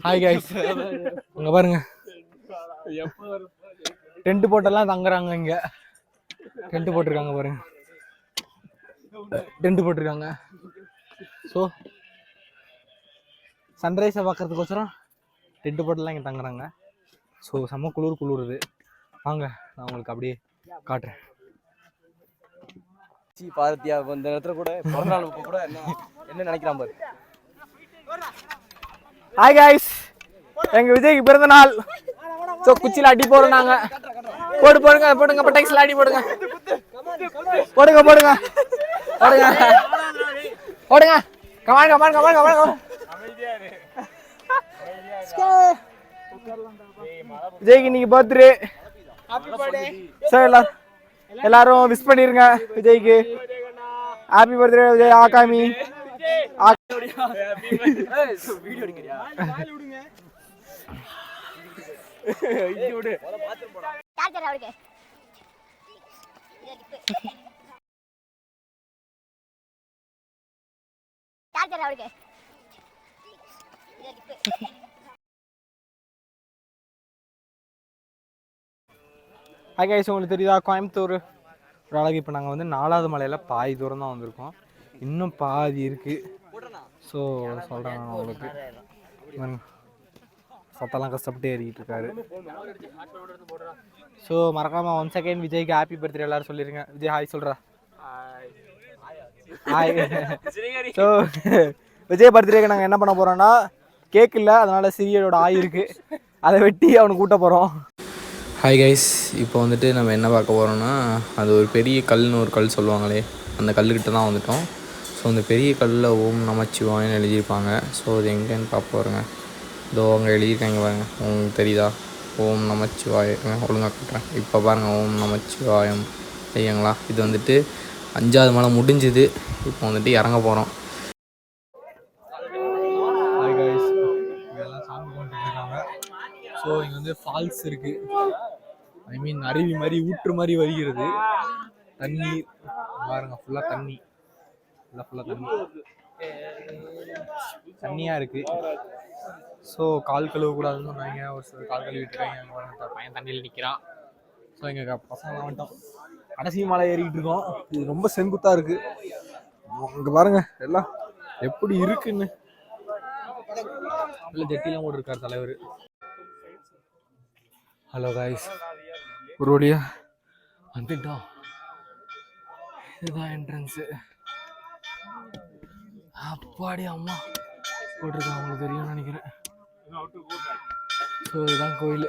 Hi guys, இங்கே பாருங்க tent போட்டெல்லாம் தங்குறாங்க. இங்கே டென்ட் போட்டிருக்காங்க பாருங்க, டென்ட் போட்டிருக்காங்க. ஸோ சன்ரைஸை பார்க்கறதுக்கோசரம் டென்ட் போட்டெல்லாம் இங்கே தங்குறாங்க. ஸோ செம்ம குளிருது. வாங்க நான் உங்களுக்கு அப்படியே காட்டுறேன். பாரதியா இந்த இடத்துல கூட பிறந்த நாள் கூட என்ன நினைக்கிறான் பாரு. ஹாய் கைஸ், எங்க விஜய்க்கு பிறந்த நாள். ஸோ குச்சியில் அடி போடுறோம் நாங்கள். போடுங்க பட்டாக்ஸில் அடி போடுங்க. கமான். விஜய்க்கு இன்னைக்கு பர்த்டே. ஸோ எல்லாரும் விஷ் பண்ணிருங்க விஜய்க்கு. Happy birthday Vijay. ஆகாமி ஹாய் கைஸ், உங்களுக்கு தெரியுதா கோயம்புத்தூர் ஒரு அழகு. இப்போ நாங்கள் வந்து 4வது மலையில் பாதி தூரம் தான் வந்திருக்கோம். இன்னும் பாதி இருக்குது. ஸோ சொல்கிறேன் நான் உங்களுக்கு. சத்தெல்லாம் கஷ்டப்பட்டு ஏறிக்கிட்டு இருக்காரு. ஸோ மறக்காமல் 1 செகண்ட் விஜய்க்கு ஹாப்பி பர்த்டே எல்லாரும் சொல்லிடுங்க. விஜய் ஹாய் சொல்கிறா. ஹாய். ஸோ விஜய் பர்த்டேக்கு நாங்கள் என்ன பண்ண போகிறோன்னா, கேக் இல்லை, அதனால் சிறியோட ஆய் இருக்குது, அதை வெட்டி அவனுக்கு கூட்ட போகிறோம். ஹாய் கைஸ், இப்போ வந்துட்டு நம்ம என்ன பார்க்க போகிறோன்னா, அது ஒரு பெரிய கல்னு ஒரு கல் சொல்லுவாங்களே, அந்த கல்லுக்கிட்ட தான் வந்துட்டோம். ஸோ அந்த பெரிய கல்லில் ஓம் நமச்சிவாயன்னு எழுதியிருப்பாங்க. ஸோ அது எங்கேன்னு பார்க்க போகிறேங்க. இதோ அங்கே எழுதியிருக்காங்க பாருங்கள், உங்களுக்கு தெரியுதா? ஓம் நமச்சிவாயங்க. ஒழுங்காக கட்டுறேன். இப்போ பாருங்கள், ஓம் நமச்சிவாயம் ஐயங்களா. இது வந்துட்டு 5வது மலை முடிஞ்சுது. இப்போ வந்துட்டு இறங்க போகிறோம். ஹாய் கைஸ், இதெல்லாம் சாமி கொண்டுருக்காங்க. ஸோ இங்கே வந்து ஃபால்ஸ் இருக்குது. ஐ மீன் அருவி மாதிரி ஊற்று மாதிரி வருகிறது. தண்ணீர் பாருங்க, ஃபுல்லாக தண்ணி, தண்ணியாக இருக்குது. ஸோ கால் கழுவக்கூடாதுன்னு சொன்னாங்க. ஒரு சில கால் கழுவிட்டு இருக்காங்க. பையன் தண்ணியில் நிற்கிறான். ஸோ எங்கள் பசங்களாம் வந்துட்டோம். கடைசி மலை ஏறிக்கிட்டு இருக்கோம். இது ரொம்ப செங்குத்தாக இருக்குது. இங்கே பாருங்க எல்லாம் எப்படி இருக்குன்னு. இல்லை ஜெட்டிலாம் போட்டிருக்கார் தலைவர். ஹலோ காய்ஸ், ஒரு வழியா வந்துட்டோம். இதுதான் என்ட்ரன்ஸு. அப்பாடி அம்மா போட்டிருக்காங்க, அவங்களுக்கு தெரியும்னு நினைக்கிறேன். ஸோ இதுதான் கோயில்.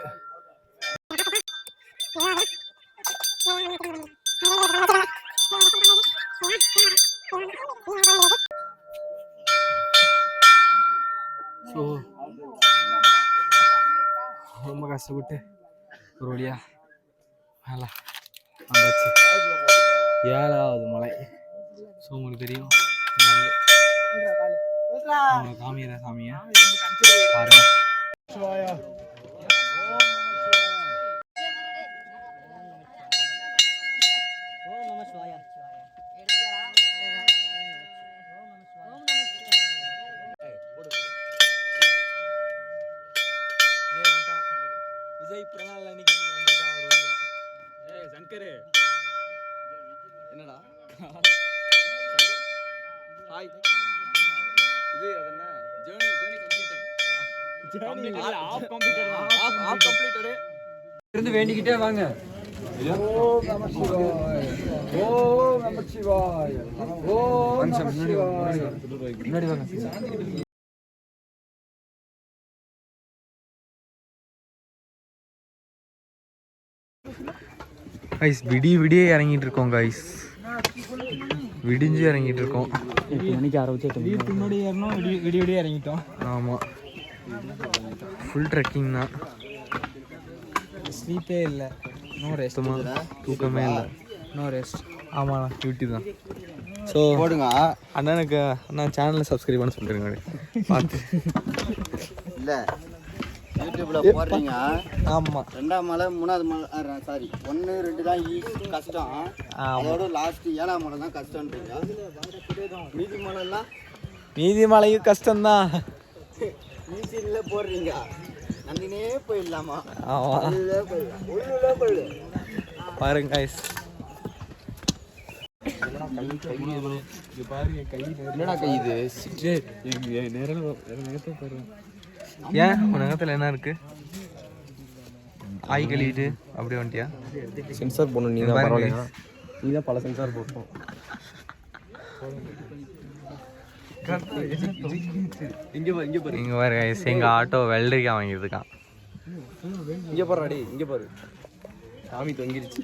ஸோ ரொம்ப கஷ்டப்பட்டு ஒரு வழியா மேலே வந்தாச்சு. 7வது மலை. ஸோ உங்களுக்கு தெரியும், காமியில சாமியை பாருங்க. விஜய் பிறநாள் அன்னைக்கு வந்திருக்கான் ஒரு வழியா. சங்கரு என்னடா ஹாய். இது அதென்ன ஜர்னி கம்ப்ளீட்டட் இருந்து வேண்டிக்கிட்டே வாங்க. ஓம் நமச்சிவாய, ஓம் நமச்சிவாய, ஓம் நமச்சிவாய. முன்னாடி வாங்க. கைஸ் விடிய இறங்கிட்டு இருக்கோம். கைஸ் விடிஞ்சு இறங்கிட்டு இருக்கோம். முன்னாடி ஏறணும், விடிய இறங்கிட்டோம். ஆமாம், ஃபுல் ட்ரெக்கிங் தான். ஸ்லீப்பே இல்லை, நோ ரெஸ்ட், தூக்கமே இல்லை, நோ ரெஸ்ட். ஆமாண்ணா, டியூட்டி தான். ஸோ போடுங்க அண்ணனுக்கு. அண்ணா சேனலில் சப்ஸ்கிரைப் பண்ண சொல்லிடுங்க பார்த்து. இல்லை யூடியூப்ல போடுறீங்க. ஆமாம், 2ஆம் மலை 3வது மலை சாரி 1 2 தான் கஷ்டம். அதோட லாஸ்ட் 7ஆம் மலை தான் கஷ்டம்ன்றீங்க. மீதி மலையும் கஷ்டம்தான். பீச்சில் போடுறீங்க நந்தினே போயிடலாமா? ஆமா பாருங்க கைஸ். என்னடா கை இது? ஏன் உன் நகத்தில் என்ன இருக்கு? ஆய் கழுவிட்டு அப்படியே வந்துட்டியா? சென்சார் போடணும். நீ தான் பரவாயில்லையா? நீ தான் பல சென்சார் போட்டோம். இங்க பாரு இங்கே பாரு கைஸ், எங்கள் ஆட்டோ வெள்ளரிக்கா வாங்கியிருக்கான். இங்க பாரு. இங்க பாரு சாமி தொங்கிருச்சு.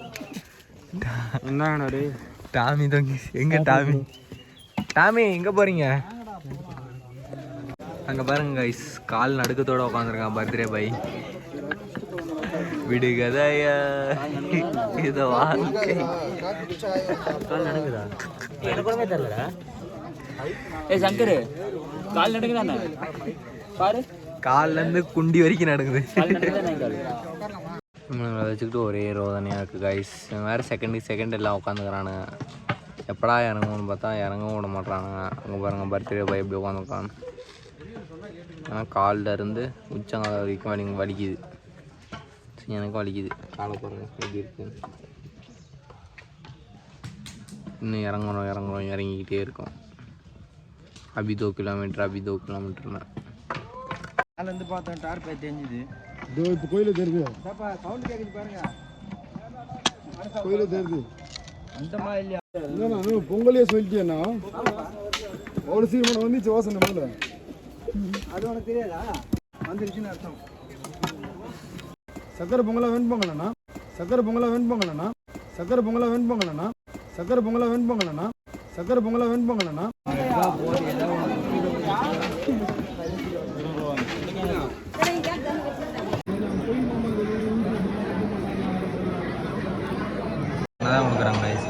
என்ன டே டாமி தொங்கி எங்க டாமி? டாமி எங்க போறீங்க? அங்க பாருங்க கைஸ், கால் நடுக்கத்தோட உட்காந்துருக்கான் பர்த்டே பாய். விடுகதையா இத வாழ்க்கை. கால் நடக்குதா? எனக்கு ஒண்ணுமே தெரியலடா. ஏய் சங்கர், கால் நடக்குதானே பாரு. கால்ல இருந்து குண்டி வரைக்கும் நடக்குது. கால் நடக்குதானே கால்? அதை வச்சுக்கிட்டு ஒரே ரோதனையாக இருக்குது கைஸ். வேறு செகண்ட் எல்லாம் உட்காந்துக்கிறானுங்க. எப்படா இறங்குவோன்னு பார்த்தா இறங்கவும் விட மாட்றானுங்க. அங்கே பாருங்கள் பர்த்டே பாய் எப்படி உட்காந்துருக்கான். ஆனால் காலில் இருந்து உச்சங்கால வரைக்கும் வலிக்குது. எனக்கும் வலிக்குது. காலை பாருங்கள் எப்படி இருக்கு. இன்னும் இறங்குறோம் இறங்கிக்கிட்டே இருக்கோம். அபி 2 கிலோமீட்டர்னு காலேருந்து பார்த்தேன் டார் பை தெரிஞ்சுது. இதோ இப்போ கோயிலில் தெரியுது. சவுண்ட் கேட்குது பாருங்க. கோயிலில் தெரியுது. அந்த மாதிரி இல்லையா? இல்லைண்ணா பொங்கலே சொல்லிட்டேண்ணா. அவ்வளோ சீக்கிரம் வந்துச்சு வாசனை மேலே. அது உனக்கு தெரியாதா? வந்துருச்சுன்னு அர்த்தம். சக்கரை பொங்கலாக வெண்பொங்கலண்ணா. சக்கரை பொங்கலாக வெண்பொங்கலண்ணா. சக்கரை பொங்கலாக வெண்பொங்கலண்ணா. சக்கரை பொங்கலாக வெண்பொங்கலண்ணா. சக்கரை பொங்கலாக வெண்பொங்கலண்ணா. தான் கொடுக்குறாங்க கைஸ்.